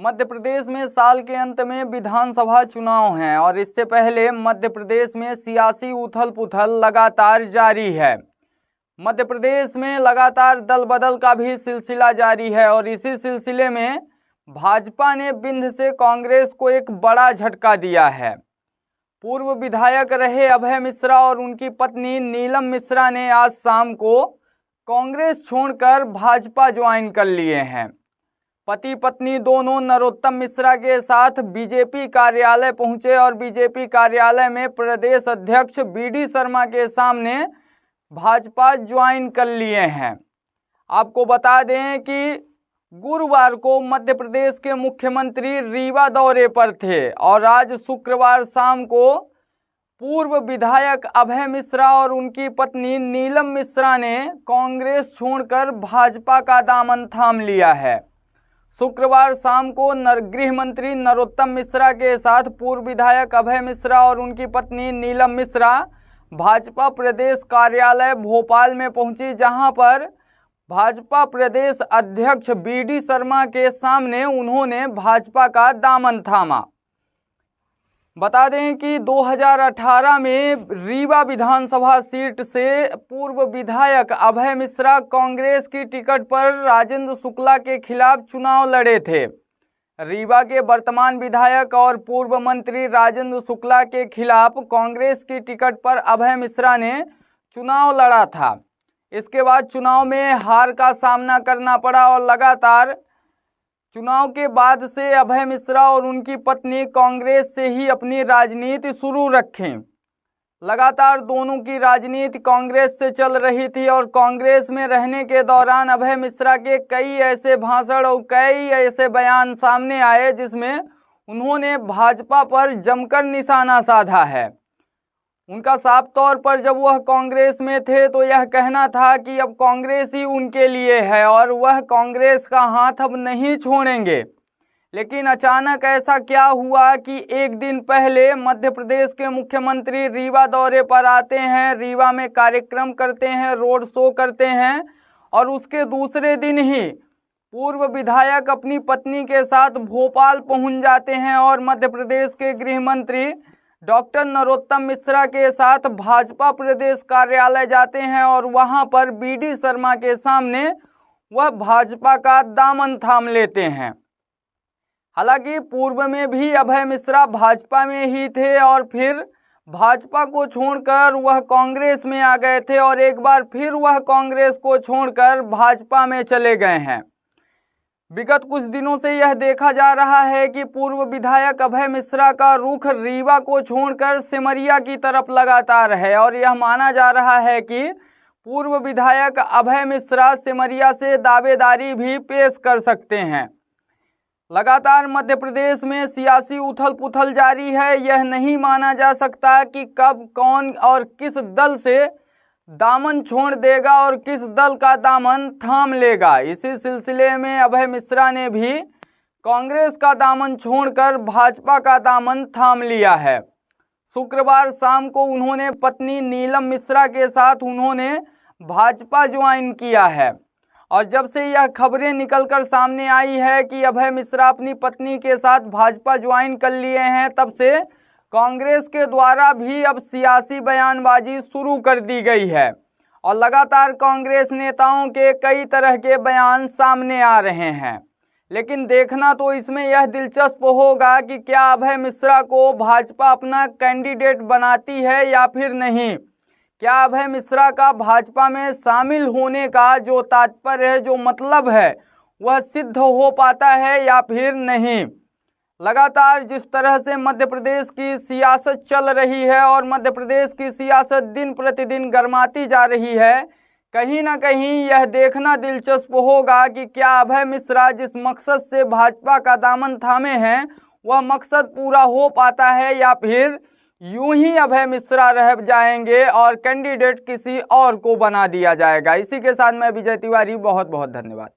मध्य प्रदेश में साल के अंत में विधानसभा चुनाव हैं और इससे पहले मध्य प्रदेश में सियासी उथल पुथल लगातार जारी है। मध्य प्रदेश में लगातार दल बदल का भी सिलसिला जारी है और इसी सिलसिले में भाजपा ने बिंद से कांग्रेस को एक बड़ा झटका दिया है। पूर्व विधायक रहे अभय मिश्रा और उनकी पत्नी नीलम मिश्रा ने आज शाम को कांग्रेस छोड़कर भाजपा ज्वाइन कर लिए हैं। पति पत्नी दोनों नरोत्तम मिश्रा के साथ बीजेपी कार्यालय पहुंचे और बीजेपी कार्यालय में प्रदेश अध्यक्ष बीडी शर्मा के सामने भाजपा ज्वाइन कर लिए हैं। आपको बता दें कि गुरुवार को मध्य प्रदेश के मुख्यमंत्री रीवा दौरे पर थे और आज शुक्रवार शाम को पूर्व विधायक अभय मिश्रा और उनकी पत्नी नीलम मिश्रा ने कांग्रेस छोड़कर भाजपा का दामन थाम लिया है। शुक्रवार शाम को गृह मंत्री नरोत्तम मिश्रा के साथ पूर्व विधायक अभय मिश्रा और उनकी पत्नी नीलम मिश्रा भाजपा प्रदेश कार्यालय भोपाल में पहुंची, जहां पर भाजपा प्रदेश अध्यक्ष बीडी शर्मा के सामने उन्होंने भाजपा का दामन थामा। बता दें कि 2018 में रीवा विधानसभा सीट से पूर्व विधायक अभय मिश्रा कांग्रेस की टिकट पर राजेंद्र शुक्ला के खिलाफ चुनाव लड़े थे। रीवा के वर्तमान विधायक और पूर्व मंत्री राजेंद्र शुक्ला के खिलाफ कांग्रेस की टिकट पर अभय मिश्रा ने चुनाव लड़ा था। इसके बाद चुनाव में हार का सामना करना पड़ा और लगातार चुनाव के बाद से अभय मिश्रा और उनकी पत्नी कांग्रेस से ही अपनी राजनीति शुरू रखें। लगातार दोनों की राजनीति कांग्रेस से चल रही थी और कांग्रेस में रहने के दौरान अभय मिश्रा के कई ऐसे भाषण और कई ऐसे बयान सामने आए जिसमें उन्होंने भाजपा पर जमकर निशाना साधा है। उनका साफ तौर पर जब वह कांग्रेस में थे तो यह कहना था कि अब कांग्रेस ही उनके लिए है और वह कांग्रेस का हाथ अब नहीं छोड़ेंगे। लेकिन अचानक ऐसा क्या हुआ कि एक दिन पहले मध्य प्रदेश के मुख्यमंत्री रीवा दौरे पर आते हैं, रीवा में कार्यक्रम करते हैं, रोड शो करते हैं और उसके दूसरे दिन ही पूर्व विधायक अपनी पत्नी के साथ भोपाल पहुंच जाते हैं और मध्य प्रदेश के गृह मंत्री डॉक्टर नरोत्तम मिश्रा के साथ भाजपा प्रदेश कार्यालय जाते हैं और वहां पर बीडी शर्मा के सामने वह भाजपा का दामन थाम लेते हैं। हालांकि पूर्व में भी अभय मिश्रा भाजपा में ही थे और फिर भाजपा को छोड़कर वह कांग्रेस में आ गए थे और एक बार फिर वह कांग्रेस को छोड़कर भाजपा में चले गए हैं। विगत कुछ दिनों से यह देखा जा रहा है कि पूर्व विधायक अभय मिश्रा का रुख रीवा को छोड़कर सिमरिया की तरफ लगातार है और यह माना जा रहा है कि पूर्व विधायक अभय मिश्रा सिमरिया से दावेदारी भी पेश कर सकते हैं। लगातार मध्य प्रदेश में सियासी उथल पुथल जारी है। यह नहीं माना जा सकता कि कब कौन और किस दल से दामन छोड़ देगा और किस दल का दामन थाम लेगा। इसी सिलसिले में अभय मिश्रा ने भी कांग्रेस का दामन छोड़कर भाजपा का दामन थाम लिया है। शुक्रवार शाम को उन्होंने पत्नी नीलम मिश्रा के साथ उन्होंने भाजपा ज्वाइन किया है और जब से यह खबरें निकलकर सामने आई है कि अभय मिश्रा अपनी पत्नी के साथ भाजपा ज्वाइन कर लिए हैं, तब से कांग्रेस के द्वारा भी अब सियासी बयानबाजी शुरू कर दी गई है और लगातार कांग्रेस नेताओं के कई तरह के बयान सामने आ रहे हैं। लेकिन देखना तो इसमें यह दिलचस्प होगा कि क्या अभय मिश्रा को भाजपा अपना कैंडिडेट बनाती है या फिर नहीं। क्या अभय मिश्रा का भाजपा में शामिल होने का जो तात्पर्य है, जो मतलब है, वह सिद्ध हो पाता है या फिर नहीं। लगातार जिस तरह से मध्य प्रदेश की सियासत चल रही है और मध्य प्रदेश की सियासत दिन प्रतिदिन गर्माती जा रही है, कहीं ना कहीं यह देखना दिलचस्प होगा कि क्या अभय मिश्रा जिस मकसद से भाजपा का दामन थामे हैं वह मकसद पूरा हो पाता है या फिर यूं ही अभय मिश्रा रह जाएंगे और कैंडिडेट किसी और को बना दिया जाएगा। इसी के साथ मैं विजय तिवारी, बहुत बहुत धन्यवाद।